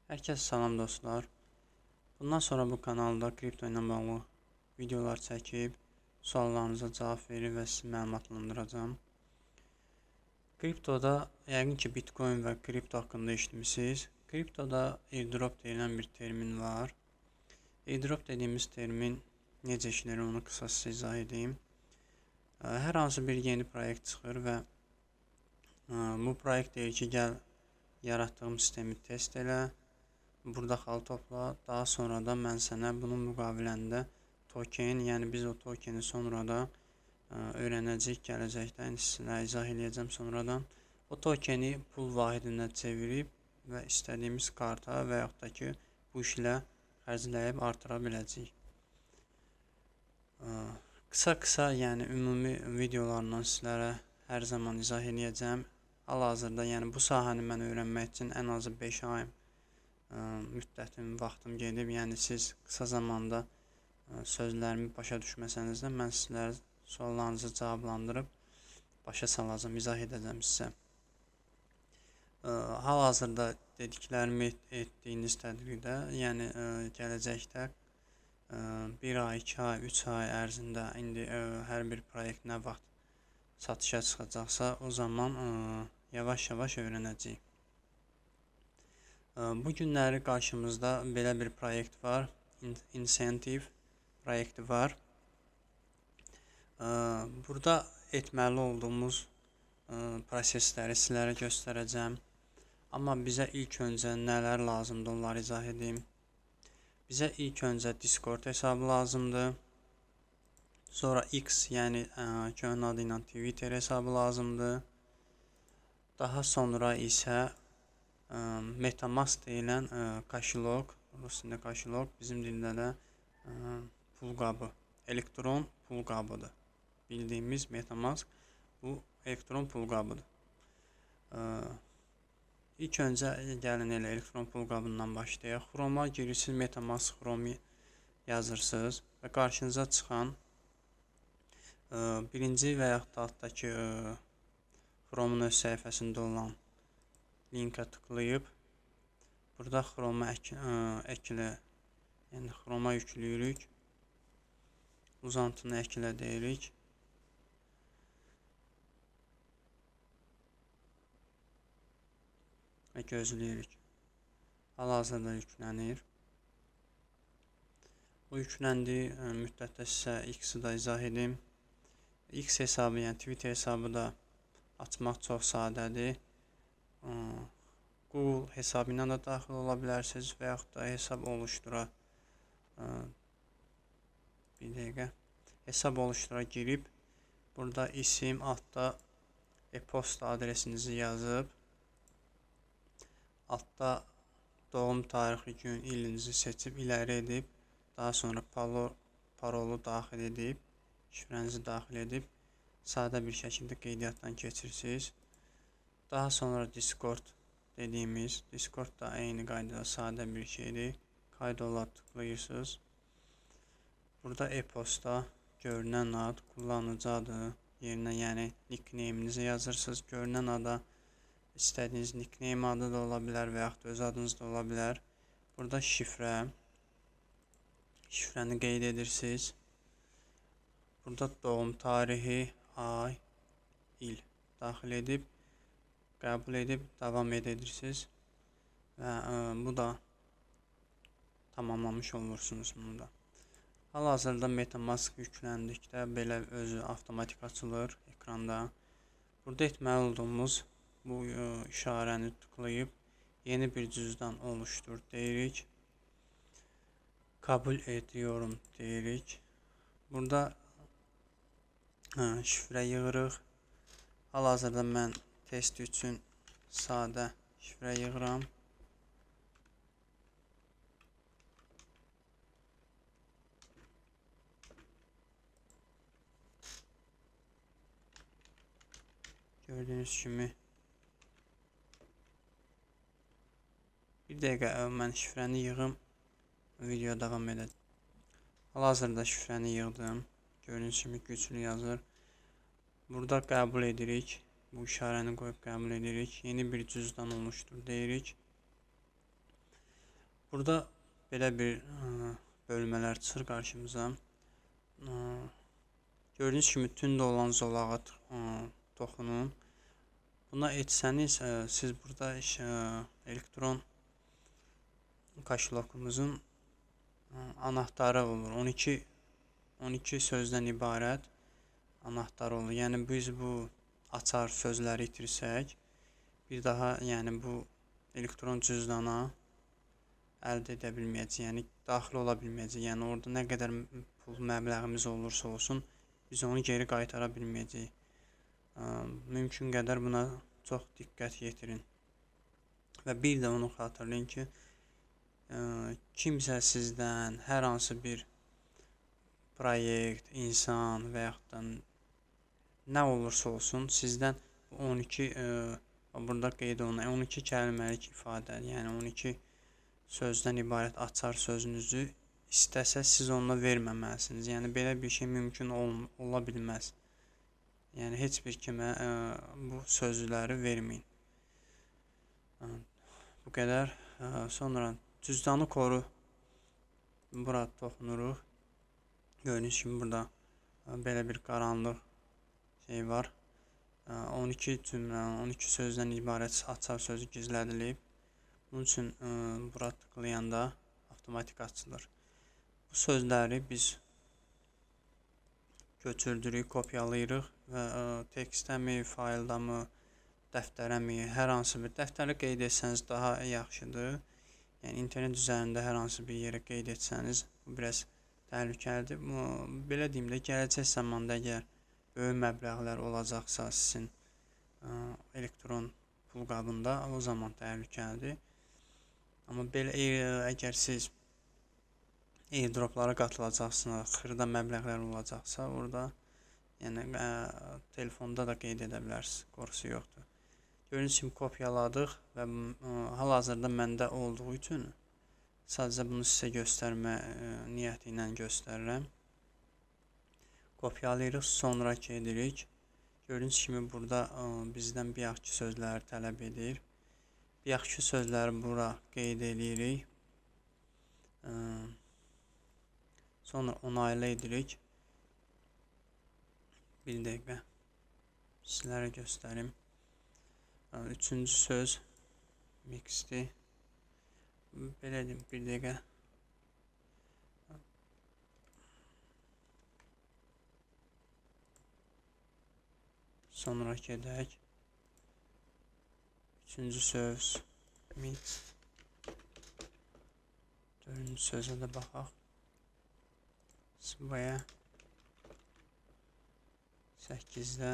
Herkese salam dostlar. Bundan sonra bu kanalda kripto ilə bağlı videolar çəkib, suallarınıza cavab verir və sizi məlumatlandıracağam. Kriptoda yəqin ki Bitcoin və kripto haqqında eşitmisiniz. Kriptoda airdrop deyilən bir termin var. Airdrop dediyimiz termin necə işləyir onu qısa sizə izah edeyim. Hər hansı bir yeni proyekt çıxır və bu proyekt deyir ki, gəl yaratdığım sistemi test elə. Burada xal topla. Daha sonra da mən sənə bunun müqaviləndə token, yəni biz o tokeni sonra da öyrənəcəyik gələcəkdə. Sizə izah edəcəm sonradan. O tokeni pul vahidinə çevirib və istədiyimiz karta və yaxud da ki bu işlə xərcləyib artıra biləcəyik. Qısa, yəni ümumi videolarla sizlərə hər zaman izah edəcəm. Hal-hazırda, yəni bu sahəni mən öyrənmək üçün ən azı 5 ay müddətim, vaxtım gedib. Yəni siz qısa zamanda sözlərimi başa düşməsəniz də mən sizlərə suallarınızı cavablandırıb başa salacağım, izah edəcəm sizə. Hal-hazırda dediklərimi etdiyiniz təqdirdə, yəni gələcəkdə 1 ay, 2 ay, 3 ay ərzində indi hər bir proyekt nə vaxt satışa çıxacaqsa, o zaman yavaş-yavaş öyrənəcəyik. Bu günləri qarşımızda belə bir proyekt var. Incentive proyekti var. Burada etməli olduğumuz prosesləri sizlərə göstərəcəm. Amma bizə ilk öncə nələr lazımdır onları izah edeyim. Bizə ilk öncə Discord hesabı lazımdır. Sonra X, yəni köhnə adı ilə Twitter hesabı lazımdır. Daha sonra isə MetaMask deyilən kaşilok, rus dilində kaşilok, bizim dildə də pul qabı, elektron pul qabıdır. Bildiyimiz MetaMask bu elektron pul qabıdır. İlk öncə gəlin elə elektron pul qabından başlayaq. Chrome-a girirsiniz, MetaMask Chrome yazırsınız və qarşınıza çıxan birinci və yaxud da altdakı Chrome-un öz səhifəsində olan linkə tıklayıb burada Chrome-a əklə, yəni Chrome-a yükləyirik. Uzantını əklə deyirik. Və gözləyirik. Hal-hazırda yüklənir. O yükləndiyi müddətdə sizə X-i da izah edeyim. X hesabı, yəni Twitter hesabı da açmaq çox sadədir. Google hesabı ilə də daxil ola bilərsiniz və yaxud da hesab oluştura bir dəqiqə hesab oluştura girib burada isim, altda e-posta adresinizi yazıb altda doğum tarixi, gün, ilinizi seçib iləri edib daha sonra parolu daxil edib şifrənizi daxil edib sadə bir şəkildə qeydiyyatdan keçirsiniz. Daha sonra Discord dediyimiz, Discord da eyni qaydada sadə bir şeydir. Kaydola tıklayırsınız. Burada e-posta, görünən ad, kullanıcı adı yerinə, yəni nickname-inizi yazırsınız. Görünən ada istədiyiniz nickname adı da ola bilər və yaxud öz adınız da ola bilər. Burada şifrə, şifrəni qeyd edirsiniz. Burada doğum tarihi, ay, il daxil edib qəbul edib davam edirsiniz və bu da tamamlamış olursunuz bunu da. Hal-hazırda MetaMask yükləndikdə belə özü avtomatik açılır ekranda. Burada etməli olduğumuz bu işarəni tıklayıb yeni bir cüzdan oluştur deyirik. Kabul ediyorum deyirik. Burada şifrə yığırıq. Hal-hazırda mən test üçün sadə şifrə yığıram. Gördüyünüz kimi bir dəqiqə mən şifrəni yığım, video davam edəcək. Hal-hazırda şifrəni yığdım. Gördüyünüz kimi güclü yazır. Burada qəbul edirik. Bu işarəni qoyub qəbul edirik. Yeni bir cüzdan oluştur deyirik. Burada belə bir bölmələr çıxır qarşımıza. Gördüyünüz kimi tünd olan zolağa toxunun. Buna etsəniz, siz burada elektron kaşlokumuzun anahtarı olur. 12 sözdən ibarət anahtar olur. Yəni biz bu açar sözləri itirsək, bir daha yəni bu elektron cüzdana əldə edə bilməyəcəyik, yəni daxil ola bilməyəcəyik. Yəni orada nə qədər pul məbləğimiz olursa olsun, biz onu geri qaytara bilməyəcəyik. Mümkün qədər buna çox diqqət yetirin. Və bir də onu xatırlayın ki, kimsə sizdən hər hansı bir proyekt, insan və yaxud da nə olursa olsun, sizdən 12 burada qeyd olunan 12 kəlməlik ifadə, yəni 12 sözdən ibarət açar sözünüzü istəsə siz ona verməməlisiniz. Yəni belə bir şey mümkün ola bilməz. Yəni heç bir kimə bu sözləri verməyin. Bu qədər. Sonra cüzdanı koru. Bura toxunuruq. Gördüyünüz kimi burada belə bir qaranlıq şey var. 12 cümlə, 12 sözdən ibarət açar sözü gizlədilib. Bunun üçün bura tıklayanda avtomatik açılır. Bu sözləri biz götürdürük, kopyalayırıq və tekstəmi, fayldamı, dəftərəmi, hər hansı bir dəftəri qeyd etsəniz daha yaxşıdır. Yəni internet üzərində hər hansı bir yerə qeyd etsəniz bu biraz təhlükəlidir. Belə deyim də, gələcək zamanda əgər böyük məbləğlər olacaqsa sizin elektron pul qabında, o zaman təhlükəlidir. Amma belə əgər siz airdroplara qatılacaqsınız, xırda məbləğlər olacaqsa, orada yəni telefonda da qeyd edə bilərsiniz, qorxusu yoxdur. Gördüyünüz kimi kopyaladıq və hal-hazırda məndə olduğu üçün sadəcə bunu sizə göstərmə niyyəti ilə göstərirəm. Kopyalayırıq, sonraki edirik. Gördüyünüz kimi burada bizdən bayaqki sözləri tələb edir. Bayaqki sözləri bura qeyd edirik. Sonra onayla edirik. Bir dəqiqə sizlərə göstərim. Üçüncü söz mixdir. Belə deyim, bir dəqiqə. Sonraki edək. Üçüncü söz mix. Dördüncü sözə də baxaq. Sıvaya 8'də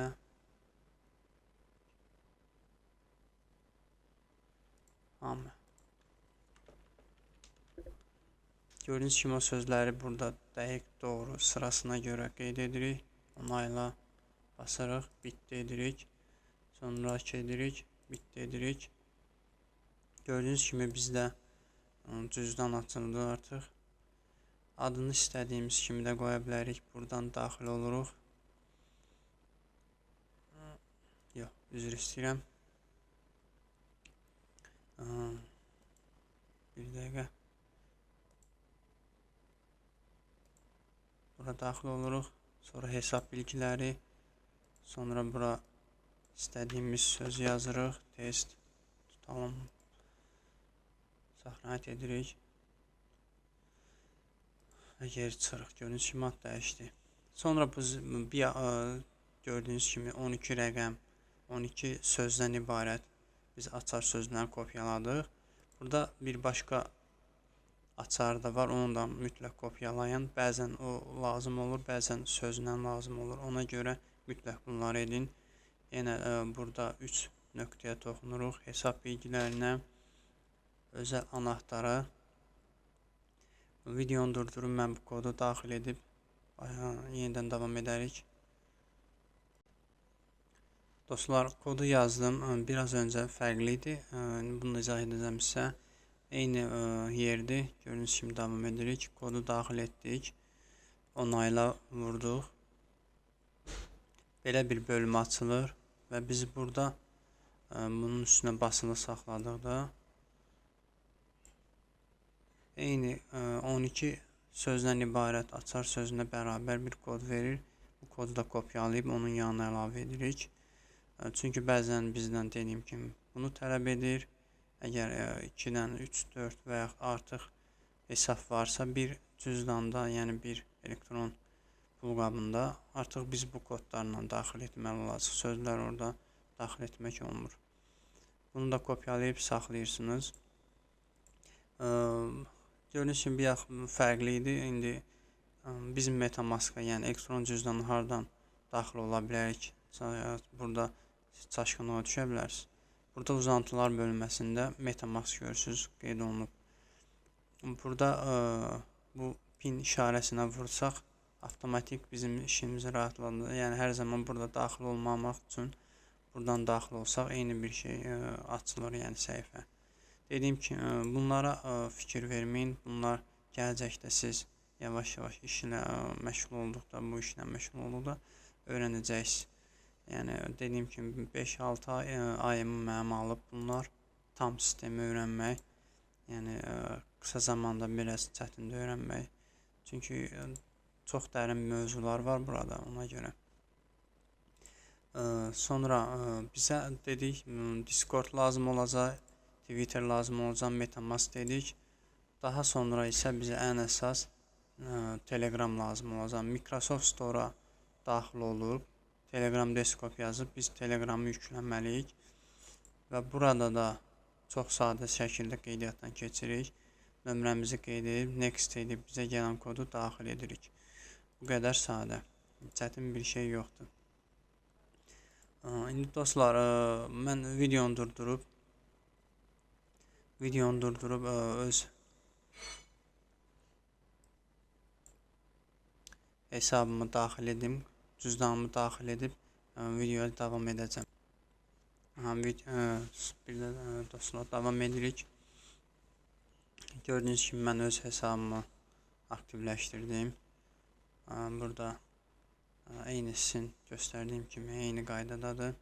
hamı. Gördüyünüz kimi o sözləri burada dəqiq doğru sırasına görə qeyd edirik. Onayla basarıq, bitti edirik. Sonraki edirik, bitti edirik. Gördüyünüz kimi bizdə cüzdan açıldı artıq. Adını istədiyimiz kimi də qoya bilərik. Buradan daxil oluruq. Yox, üzr istəyirəm. Bir dəqiqə. Bura daxil oluruq. Sonra hesab bilgiləri. Sonra bura istədiyimiz sözü yazırıq. Test tutalım. Saxlanət edirik. Və geri çıxırıq. Gördüyünüz kimi ad dəyişdi. Sonra bu gördüyünüz kimi 12 rəqəm, 12 sözdən ibarət biz açar sözləri kopyaladıq. Burada bir başqa açar da var. Onu da mütləq kopyalayın. Bəzən o lazım olur, bəzən sözlə lazım olur. Ona görə mütləq bunları edin. Yenə burada 3 nöqtəyə toxunuruq. Hesab bilgilərinə, özəl anahtara. Videonu durdurup mən bu kodu daxil edib yenidən davam edərik. Dostlar, kodu yazdım. Biraz öncə fərqli idi. Bunu izah edəcəm sizə. Eyni yerdir. Gördüyünüz kimi davam edirik. Kodu daxil etdik. Onayla vurduq. Belə bir bölmə açılır və biz burada bunun üstünə basılı saxladıqda eyni 12 sözdən ibarət açar sözünə bərabər bir kod verir. Bu kodu da kopyalayıb onun yanına əlavə edirik. Çünki bəzən bizdən dediyim kimi bunu tələb edir. Əgər 2-dən 3, 4 və ya artıq hesab varsa, bir cüzdanda, yəni bir elektron pul qabında artıq biz bu kodlarla daxil etməli olacaq. Sözlər orada daxil etmək olmur. Bunu da kopyalayıb saxlayırsınız. Gördüyünüz kimi bir yaxın fərqli idi. İndi biz MetaMask-a, yəni elektron cüzdanı hardan daxil ola bilərik? Burada çaşqınlığa düşə bilərsiniz. Burada uzantılar bölməsində MetaMask görürsünüz, qeyd olunub. Burada bu pin işarəsinə vursaq, avtomatik bizim işimizi rahatlandırır. Yəni hər zaman burada daxil olmamaq üçün buradan daxil olsaq eyni bir şey açılır, yəni səhifə. Dediyim kimi bunlara fikir verməyin. Bunlar gələcəkdə siz yavaş-yavaş işlə məşğul olduqda, bu işlə məşğul olduqda öyrənəcəksiniz. Yəni dediyim kimi 5-6 ayımı mənim alıb bunlar tam sistemi öyrənmək. Yəni qısa zamanda biraz çətindir öyrənmək. Çünki çox dərin mövzular var burada, ona görə. Sonra bizə dedik Discord lazım olacaq, Twitter lazım olacaq, MetaMask dedik. Daha sonra isə bizə ən əsas Telegram lazım olacaq. Microsoft Store-a daxil olub, Telegram desktop yazıb biz Telegramı yükləməliyik və burada da çox sadə şəkildə qeydiyyatdan keçirik. Nömrəmizi qeyd edib, next edib bizə gələn kodu daxil edirik. Bu qədər sadə, çətin bir şey yoxdur. İndi dostlar, mən videonu durdurub öz hesabımı daxil edim, cüzdanımı daxil edib videoya davam edəcəm. Bir də dostlar davam edirik. Gördüyünüz kimi mən öz hesabımı aktivləşdirdim. Burada eyni sizin göstərdiyim kimi eyni qaydadadır.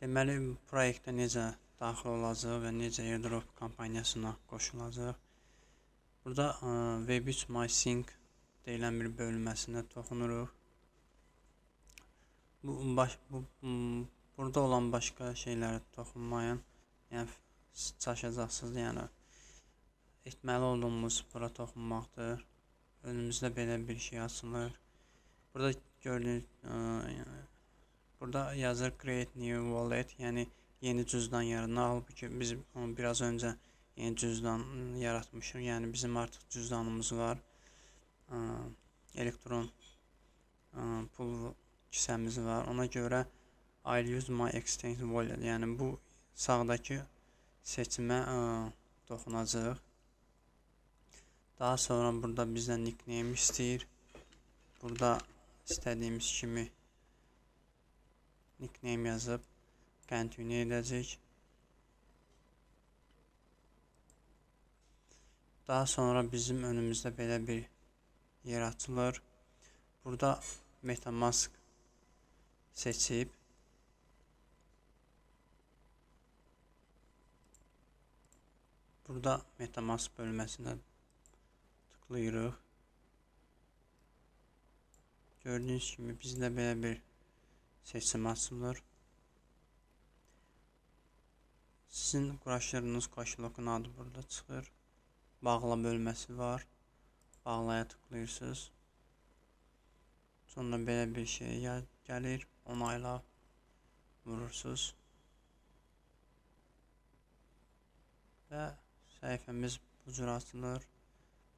Deməli, proyektə necə daxil olacaq və necə airdrop kampaniyasına qoşulacaq. Burada Web3 MySync deyilən bir bölünməsinə toxunuruq. Burada olan başqa şeylərə toxunmayın. Yəni çaşacaqsınız, yəni etməli olduğumuz bura toxunmaqdır. Önümüzdə belə bir şey açılır. Burada gördüyünüz, burada yazır create new wallet, yəni yeni cüzdan yaradın. Halbuki biz biraz öncə yeni cüzdan yaratmışıq. Yəni bizim artıq cüzdanımız var. Elektron pul kisəmiz var. Ona görə I'll use my exchange wallet. Yəni bu sağdakı seçimə toxunacaq. Daha sonra burada bizdən nickname istəyir. Burada istədiyimiz kimi nickname yazıb continue edəcək. Daha sonra bizim önümüzdə belə bir yer açılır. Burada MetaMask seçib burada MetaMask bölməsinə tıklayırıq. Gördüyünüz kimi bizdə belə bir seçim açılır. Sizin quraşdırdığınız kошелокun adı burada çıxır. Bağla bölməsi var. Bağlaya tıklayırsınız. Sonra belə bir şey gəlir. Onayla vurursunuz. Və səhifəmiz bu cür açılır.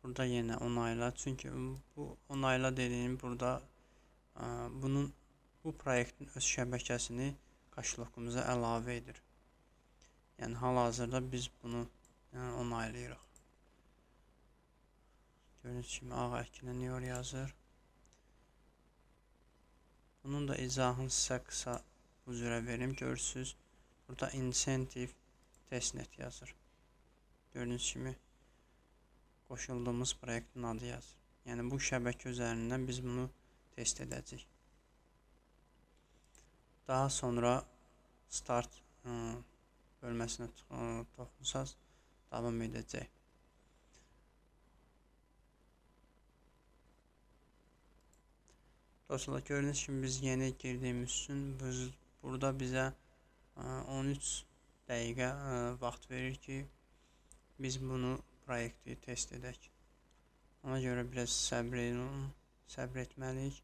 Burada yenə onayla. Çünki bu onayla dediyim burada bu proyektin öz şəbəkəsini kошелокumuza əlavə edir. Yəni hal-hazırda biz bunu onaylayırıq. Gördüyünüz kimi ağ əkleniyor yazır. Bunun da izahını sizə qısa bu cürə verim. Görürsünüz. Burada incentive testnet yazır. Gördüyünüz kimi qoşulduğumuz proyektin adı yazır. Yəni bu şəbəkə üzərindən biz bunu test edəcəyik. Daha sonra start bölməsinə toxunsaz davam edəcək. Dostlar, gördüğünüz kimi biz yeni girdiğimiz üçün burada bizə 13 dəqiqə vaxt verir ki, biz bunu proyekti test edək. Ona görə biraz səbr etməliyik.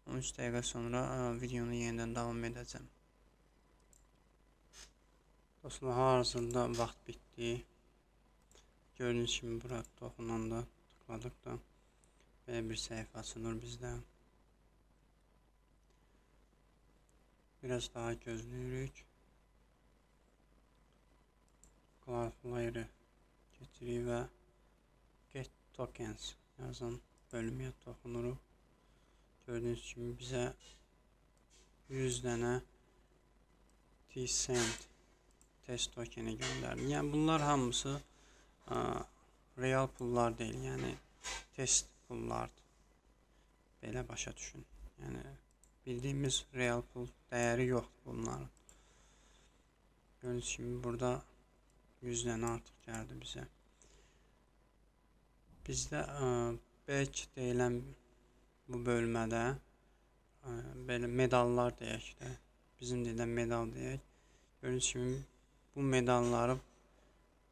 13 dəqiqə sonra videonu yenidən davam edəcəm. Dostlar, hazırda vaxt bitdi. Gördüyünüz kimi bura toxunanda tıkladık da belə bir səhifə açılır bizdə. Biraz daha gözləyirik. Cloudflare'ı getiririk və Get Tokens yazan bölümə toxunuruq. Gördüyünüz kimi bizə 100 dənə T-Cent test tokeni göndərdi. Yəni bunlar hamısı real pullar deyil, yəni test pullardır. Belə başa düşün. Yəni bildiyimiz real pul dəyəri yoxdur bunların. Gördüyünüz kimi burada 100 dənə artıq gəldi bizə. Bizdə back deyilən bu bölmədə belə medallar deyək də, bizim dildə medal deyək. Gördüyünüz kimi bu medalları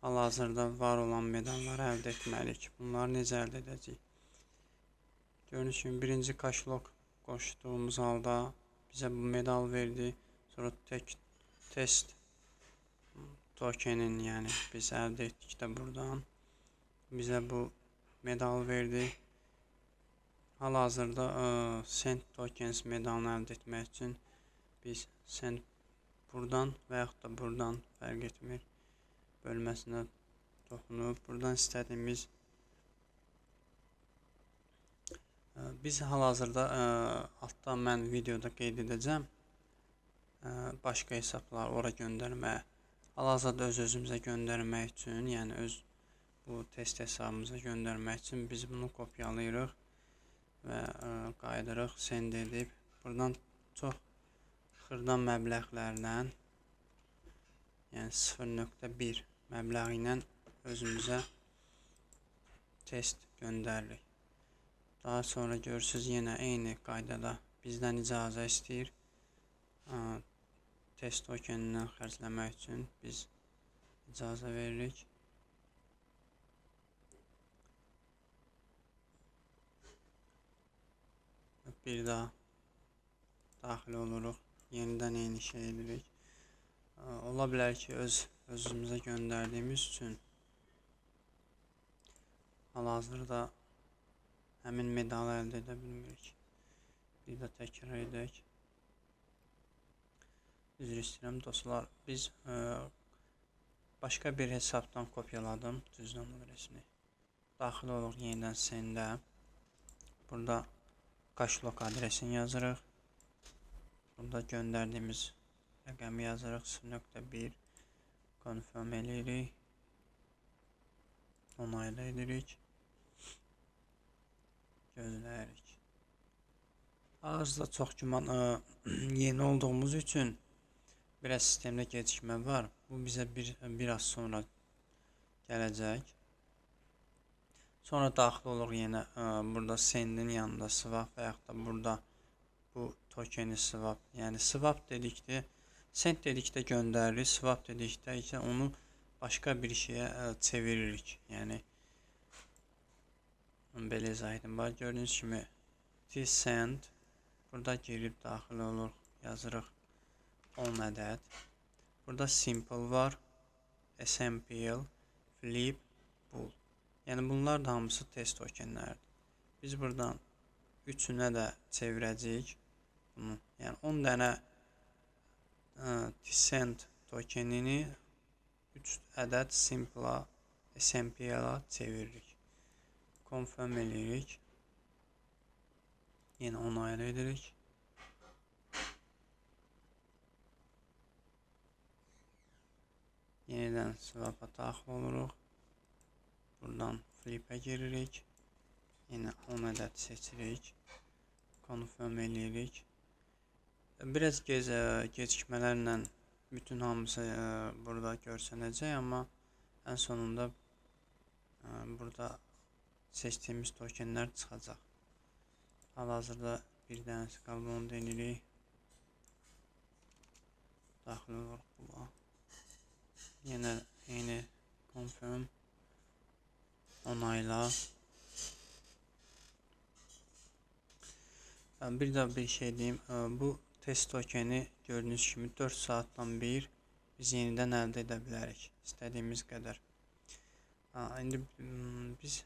hal-hazırda var olan medalları əldə etməliyik. Bunları necə əldə edəcəyik? Gördüyünüz kimi birinci kaşlok qoşduğumuz halda bizə bu medal verdi. Sonra test tokenin, yəni biz əldə etdik də buradan bizə bu medal verdi. Hal-hazırda Cent Tokens medalını əldə etmək üçün biz Cent buradan və yaxud da buradan fərq etmir bölməsinə toxunub buradan istədiyimiz biz hal-hazırda altda mən videoda qeyd edəcəm başqa hesablar ora göndərməyə. Hal-hazırda öz-özümüzə göndərmək üçün, yəni öz bu test hesabımıza göndərmək üçün biz bunu kopyalayırıq və qaydırıq, send edib. Buradan çox xırda məbləğlərlə, yəni 0.1 məbləği ilə özümüzə test göndəririk. Daha sonra görürsünüz, yenə eyni qaydada bizdən icazə istəyir. Test tokenindən xərcləmək üçün biz icazə veririk. Bir daha daxil oluruq. Yenidən eyni şey edirik. Ola bilər ki, özümüzə göndərdiyimiz üçün hal-hazırda həmin medalı əldə edə bilmirik. Bir də təkrar edək. Üzr istəyirəm dostlar. Biz başqa bir hesabdan kopyaladım cüzdan nömrəsini. Daxil oluruq yenidən sendə. Burada kaşlok adresini yazırıq. Burada göndərdiyimiz rəqəmi yazırıq. 0.1 konfirm edirik. Onayla edirik. Gözləyirik. Ağızda çox güman yeni olduğumuz üçün biraz sistemdə gecikmə var. Bu bizə biraz sonra gələcək. Sonra daxil oluruq yenə burada sendin yanında swap və yaxud da burada bu tokeni swap. Yəni swap dedikdə, send dedikdə göndəririk, swap dedikdə isə onu başqa bir şeyə çeviririk. Yəni belə izah edim. Bax, gördüyünüz kimi T-Cent burada girib daxil oluruq, yazırıq 10 ədəd. Burada simple var, SMPL, flip, bull. Yəni bunlar da hamısı test tokenlərdir. Biz buradan üçünə də çevirəcəyik bunu. Yəni 10 dənə T-Cent tokenini 3 ədəd simple SMPL-a çeviririk. Confirm edirik. Yenə onayla edirik. Yenidən swap-a daxil oluruq. Buradan flip-ə giririk. Yenə 10 ədəd seçirik. Confirm edirik. Biraz gecikmələrlə bütün hamısı burada görsənəcək, amma ən sonunda burada seçdiyimiz tokenlər çıxacaq. Hal-hazırda bir dənəsi qalıb, onu denirik. Daxil olaraq bula. Yenə eyni confirm. Onayla. Bir də bir şey deyim. Bu test tokeni gördüyünüz kimi 4 saatdan bir biz yenidən əldə edə bilərik. İstədiyimiz qədər. İndi biz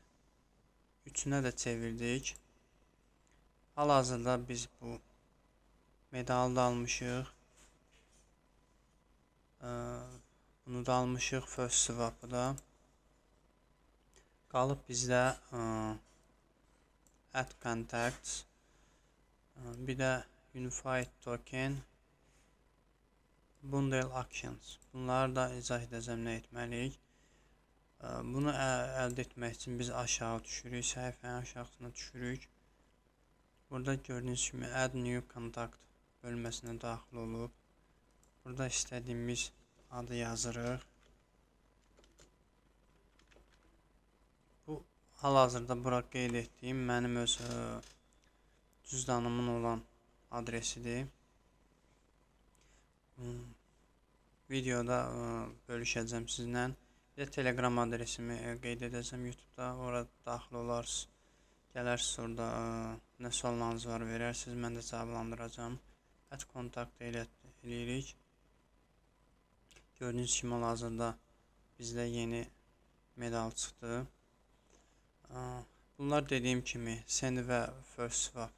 üçünə də çevirdik. Hal-hazırda biz bu medalı da almışıq. Bunu da almışıq. First swap'ı da. Qalıb bizdə add contacts. Bir də unified token. Bundle actions. Bunları da izah edəcəm nə etməliyik. Bunu əldə etmək üçün biz aşağı düşürük. Səhifənin aşağısına düşürük. Burada gördüyünüz kimi add new contact bölməsinə daxil olub. Burada istədiyimiz adı yazırıq. Bu hal-hazırda bura qeyd etdiyim mənim öz cüzdanımın olan adresidir. Videoda bölüşəcəm sizlə. Bir də Telegram adresimi qeyd edəcəm YouTube'da. Orada daxil olarsınız. Gələrsiniz orada nə suallarınız var verərsiniz. Mən də cavablandıracağım. Add kontakt eləyirik. Gördüyünüz kimi hal-hazırda bizdə yeni medal çıxdı. Bunlar dediyim kimi send və first swap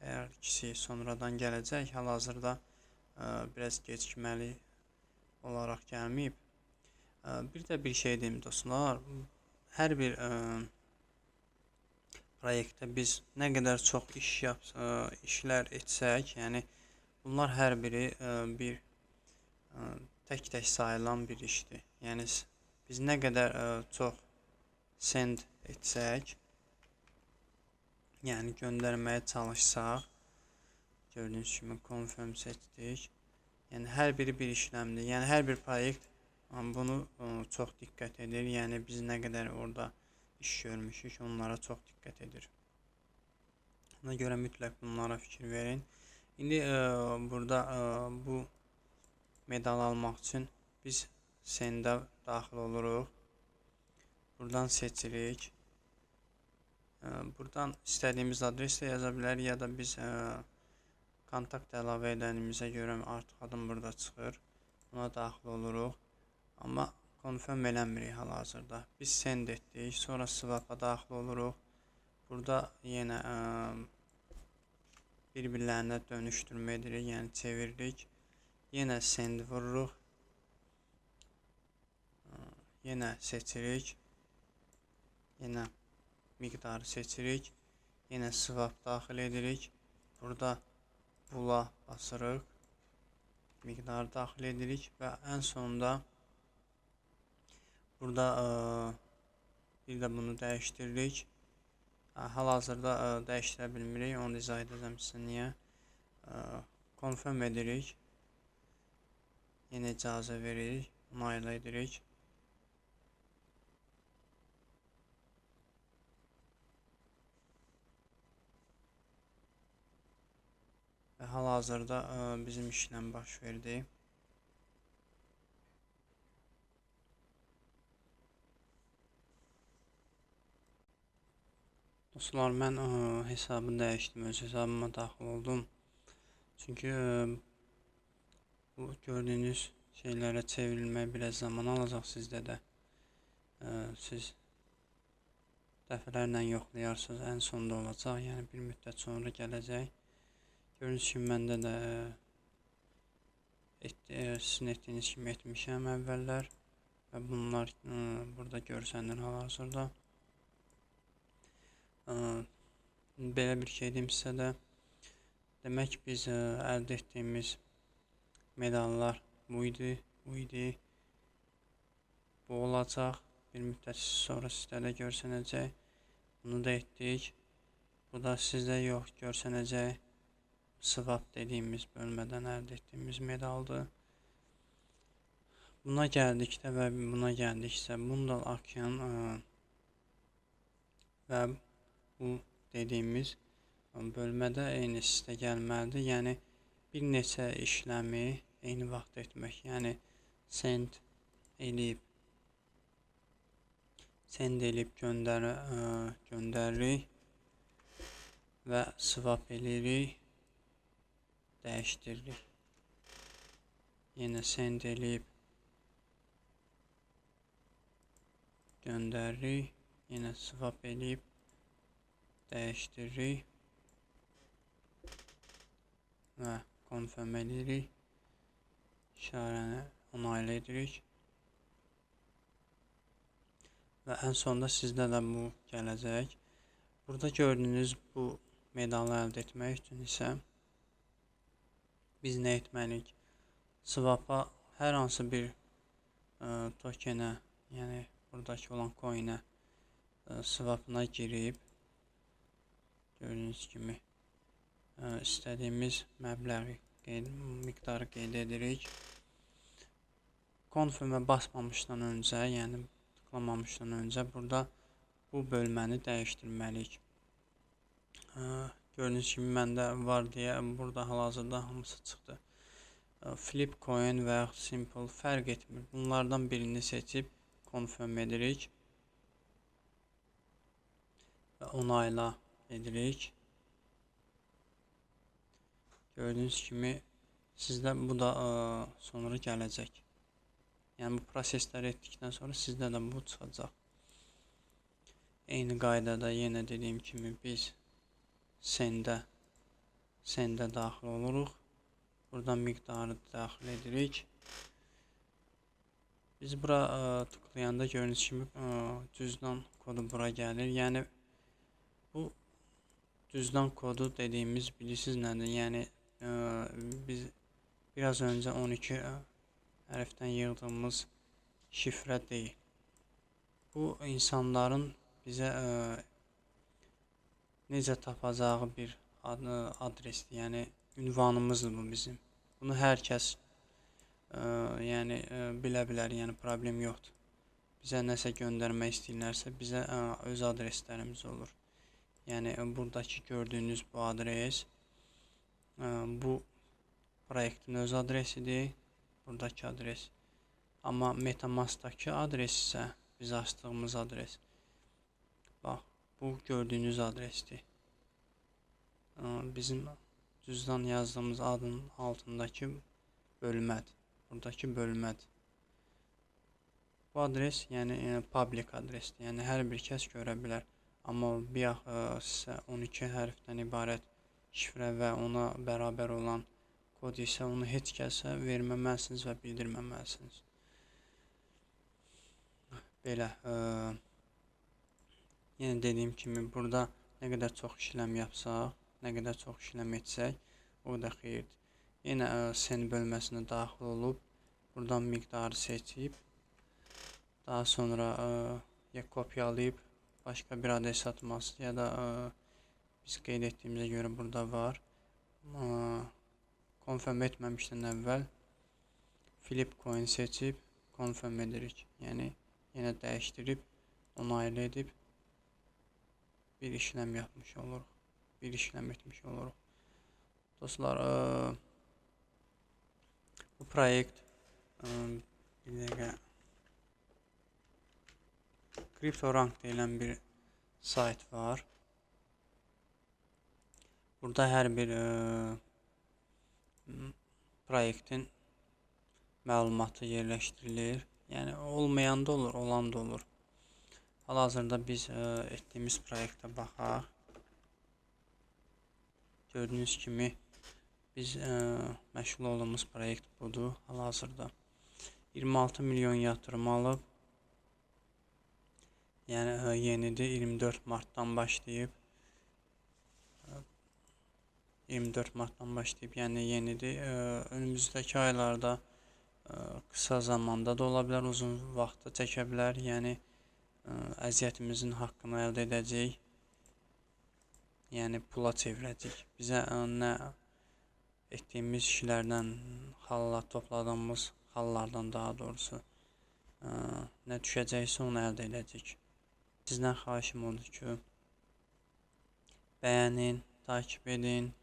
əgər ikisi sonradan gələcək. Hal-hazırda biraz gecikməli olaraq gəlməyib. Bir də bir şey deyim dostlar. Hər bir proyektdə biz nə qədər çox işlər etsək, yəni bunlar hər biri bir tək-tək sayılan bir işdir. Yəni biz nə qədər çox send etsək, yəni göndərməyə çalışsaq, gördüyünüz kimi confirm seçdik. Yəni hər biri bir işləmdir. Yəni hər bir proyekt bunu çox diqqət edir. Yəni biz nə qədər orada iş görmüşük, onlara çox diqqət edir. Ona görə mütləq bunlara fikir verin. İndi burada bu medal almaq üçün biz send'ə daxil oluruq. Buradan seçirik. Buradan istədiyimiz adreslə yaza bilərik ya da biz kontakt əlavə edənimizə görə artıq adım burada çıxır. Buna daxil oluruq. Amma confirm eləmirik hal-hazırda. Biz send etdik. Sonra swap'a daxil oluruq. Burada yenə bir-birlərinə dönüşdürmə edirik. Yəni çeviririk. Yenə send vururuq. Yenə seçirik. Yenə miqdarı seçirik. Yenə swap daxil edirik. Burada bula basırıq. Miqdarı daxil edirik və ən sonunda burada bir də bunu dəyişdiririk. Hal-hazırda dəyişdirə bilmirik. Onu izah edəcəm sizə niyə. Confirm edirik. Yenə icazə veririk. Onayla edirik. Və hal-hazırda bizim işlem baş verdi. Dostlar, mən hesabı dəyişdim, öz hesabıma daxil oldum. Çünki bu gördüyünüz şeylərə çevrilmək biraz zaman alacaq sizdə də. Siz dəfələrlə yoxlayarsınız, ən sonda olacaq, yəni bir müddət sonra gələcək. Gördüyünüz kimi məndə də sizin etdiyiniz kimi etmişəm əvvəllər və bunlar burada görsənir hal-hazırda. Belə bir şey deyim sizə də. Demək biz əldə etdiyimiz medallar bu idi. Bu olacaq. Bir müddət sonra sizdə də görsənəcək. Bunu da etdik. Bu da sizdə yox görsənəcək. Swap dediyimiz bölmədən əldə etdiyimiz medaldır. Buna gəldikdə və buna gəldiksə bundle action və bu dediyimiz bölmədə eyni sizdə gəlməlidir. Yəni bir neçə işləmi eyni vaxtda etmək. Yəni send eləyib göndəririk və swap eləyirik, dəyişdiririk. Yenə send eləyib göndəririk, yenə swap eləyib dəyişdiririk və confirm edirik. İşarəni onaylı edirik. Və ən sonunda sizdə də bu gələcək. Burada gördüyünüz bu medalı əldə etmək üçün isə biz nə etməliyik? Swap'a hər hansı bir tokenə, yəni buradakı olan coin'ə swap'ına girib gördüyünüz kimi istədiyimiz məbləği miqdarı qeyd edirik. Confirm'ə basmamışdan öncə, yəni tıklamamışdan öncə burada bu bölməni dəyişdirməliyik. Gördüyünüz kimi məndə var deyə burada hal-hazırda hamısı çıxdı. Flip coin və ya simple fərq etmir. Bunlardan birini seçib confirm edirik və onayla edirik. Gördüyünüz kimi sizdə bu da sonra gələcək. Yəni bu prosesləri etdikdən sonra sizdə də bu çıxacaq. Eyni qaydada yenə dediyim kimi biz send'ə daxil oluruq. Buradan miqdarı daxil edirik. Biz bura tıklayanda gördüyünüz kimi cüzdan kodu bura gəlir. Yəni bu cüzdan kodu dediyimiz bilirsiniz nədir? Yəni biz biraz öncə 12 hərfdən yığdığımız şifrə deyil. Bu insanların bizə necə tapacağı bir adresdir. Yəni ünvanımızdır bu bizim. Bunu hər kəs yəni bilə bilər, yəni problem yoxdur. Bizə nəsə göndərmək istəyirlərsə bizə öz adreslərimiz olur. Yəni buradakı gördüyünüz bu adres bu proyektin öz adresidir. Buradakı adres. Amma MetaMask'dakı adres isə biz açdığımız adres. Bax, bu gördüyünüz adresdir. Bizim cüzdan yazdığımız adın altındakı bölmədir. Buradakı bölmədir. Bu adres yəni public adresdir. Yəni hər bir kəs görə bilər. Amma bir sizə 12 hərfdən ibarət şifrə və ona bərabər olan kod isə onu heç kəsə verməməlisiniz və bildirməməlisiniz. Belə. Yəni dediyim kimi burada nə qədər çox işləm yapsaq, nə qədər çox işləm etsək, o da xeyirdir. Yenə send bölməsinə daxil olub, buradan miqdarı seçib, daha sonra ya kopyalayıb başqa bir adres atması ya da biz qeyd etdiyimizə görə burada var. Confirm etməmişdən əvvəl flip coin seçib confirm edirik. Yəni yenə dəyişdirib, onaylı edib bir işləm yapmış oluruq. Bir işləm etmiş oluruq. Dostlar, bu proyekt bir dəqiqə CryptoRank deyilən bir sayt var. Burada hər bir proyektin məlumatı yerləşdirilir. Yəni olmayan da olur, olan da olur. Hal-hazırda biz etdiyimiz proyektə baxaq. Gördüyünüz kimi biz məşğul olduğumuz proyekt budur. Hal-hazırda 26 milyon yatırım alıb. Yəni yenidir, 24 martdan başlayıb. 24 martdan başlayıb, yəni yenidir. Önümüzdəki aylarda qısa zamanda da ola bilər, uzun vaxtda çəkə bilər. Yəni əziyyətimizin haqqını əldə edəcəyik. Yəni pula çevirəcəyik. Bizə nə etdiyimiz işlərdən topladığımız xallardan daha doğrusu nə düşəcəksə onu əldə edəcəyik. Sizdən xahişim odur ki, bəyənin, takip edin,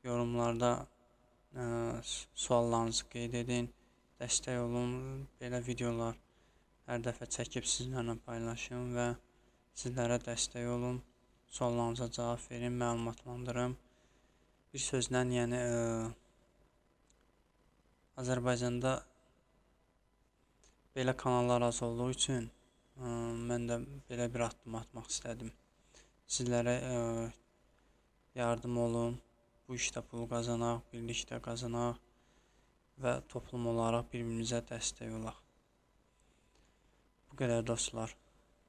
yorumlarda suallarınızı qeyd edin, dəstək olun. Belə videolar hər dəfə çəkib sizlərlə paylaşım və sizlərə dəstək olum. Suallarınıza cavab verin, məlumatlandırım. Bir sözlə, yəni Azərbaycanda belə kanallar az olduğu üçün mən də belə bir addım atmaq istədim. Sizlərə yardım olun, bu işdə pul qazanaq, birlikdə qazanaq və toplum olaraq bir-birimizə dəstək olaq. Bu qədər dostlar.